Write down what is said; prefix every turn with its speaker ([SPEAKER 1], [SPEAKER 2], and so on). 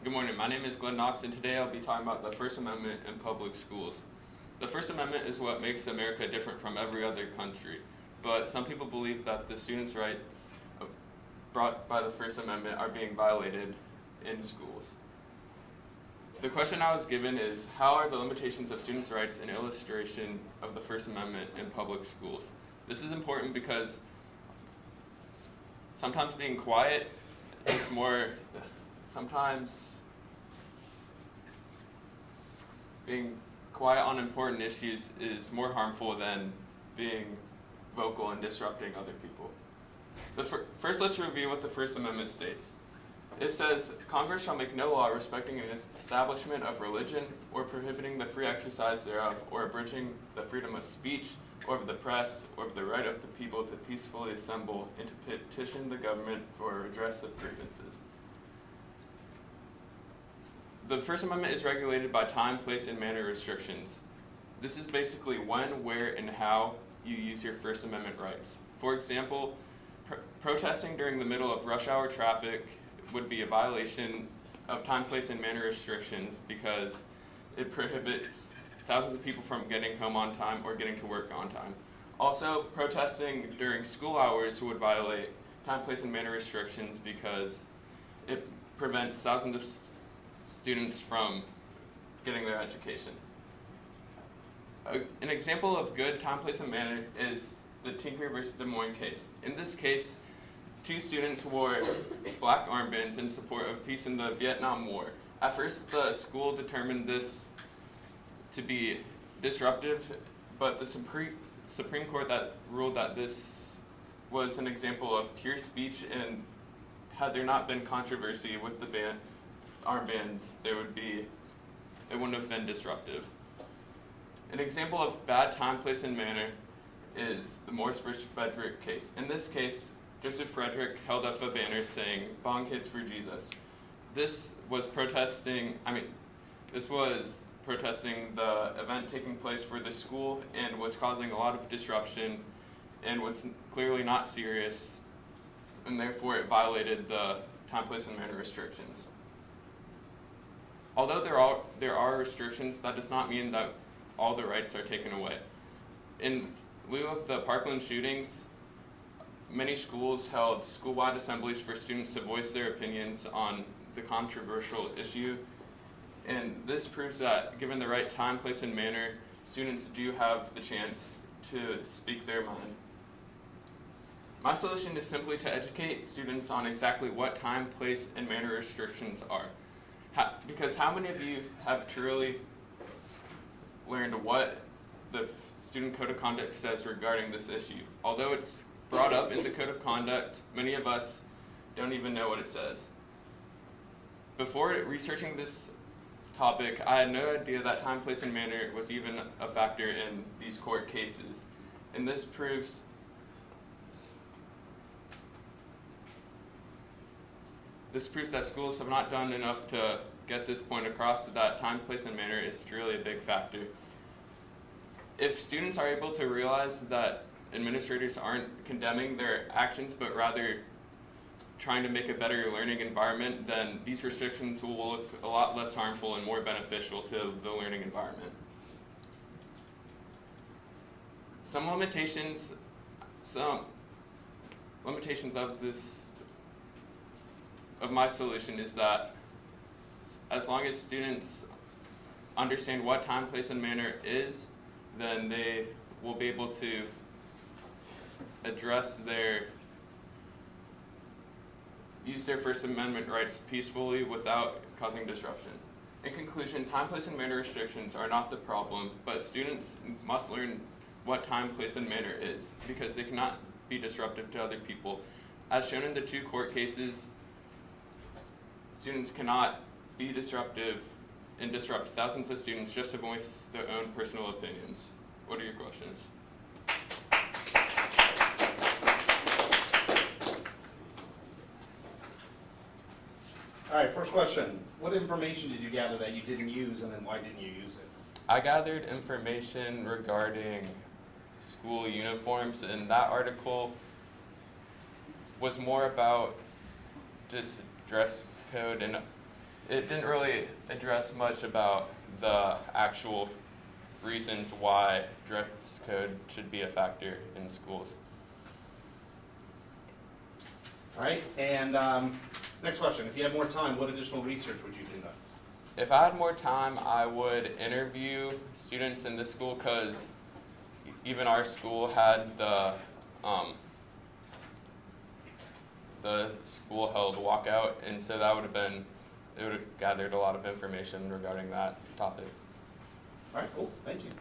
[SPEAKER 1] Good morning, my name is Glenn Knox, and today I'll be talking about the First Amendment in public schools. The First Amendment is what makes America different from every other country, but some people believe that the students' rights brought by the First Amendment are being violated in schools. The question I was given is, how are the limitations of students' rights an illustration of the First Amendment in public schools? This is important because sometimes being quiet is sometimes being quiet on important issues is more harmful than being vocal and disrupting other people. First, let's review what the First Amendment states. It says, Congress shall make no law respecting an establishment of religion or prohibiting the free exercise thereof or abridging the freedom of speech or of the press or of the right of the people to peacefully assemble and to petition the government for redress of grievances. The First Amendment is regulated by time, place, and manner restrictions. This is basically when, where, and how you use your First Amendment rights. For example, protesting during the middle of rush hour traffic would be a violation of time, place, and manner restrictions because it prohibits thousands of people from getting home on time or getting to work on time. Also, protesting during school hours would violate time, place, and manner restrictions because it prevents thousands of students from getting their education. An example of good time, place, and manner is the Tinker versus Des Moines case. In this case, two students wore black armbands in support of peace in the Vietnam War. At first, the school determined this to be disruptive, but the Supreme Court ruled that this was an example of pure speech, and had there not been controversy with the armbands, it wouldn't have been disruptive. An example of bad time, place, and manner is the Morse versus Frederick case. In this case, Joseph Frederick held up a banner saying, "Bong Kids for Jesus." This was protesting the event taking place for the school and was causing a lot of disruption and was clearly not serious, and therefore it violated the time, place, and manner restrictions. Although there are restrictions, that does not mean that all the rights are taken away. In lieu of the Parkland shootings, many schools held school-wide assemblies for students to voice their opinions on the controversial issue, and this proves that given the right time, place, and manner, students do have the chance to speak their mind. My solution is simply to educate students on exactly what time, place, and manner restrictions are. Because how many of you have truly learned what the Student Code of Conduct says regarding this issue? Although it's brought up in the Code of Conduct, many of us don't even know what it says. Before researching this topic, I had no idea that time, place, and manner was even a factor in these court cases. And this proves that schools have not done enough to get this point across, that time, place, and manner is truly a big factor. If students are able to realize that administrators aren't condemning their actions, but rather trying to make a better learning environment, then these restrictions will look a lot less harmful and more beneficial to the learning environment. Some limitations of my solution is that as long as students understand what time, place, and manner is, then they will be able to use their First Amendment rights peacefully without causing disruption. In conclusion, time, place, and manner restrictions are not the problem, but students must learn what time, place, and manner is, because they cannot be disruptive to other people. As shown in the two court cases, students cannot be disruptive and disrupt thousands of students just to voice their own personal opinions. What are your questions?
[SPEAKER 2] All right, first question. What information did you gather that you didn't use, and then why didn't you use it?
[SPEAKER 1] I gathered information regarding school uniforms, and that article was more about just dress code and it didn't really address much about the actual reasons why dress code should be a factor in schools.
[SPEAKER 2] All right, and next question. If you had more time, what additional research would you conduct?
[SPEAKER 1] If I had more time, I would interview students in this school, because even our school had the school held walkout, and so it would have gathered a lot of information regarding that topic.
[SPEAKER 2] All right, cool. Thank you.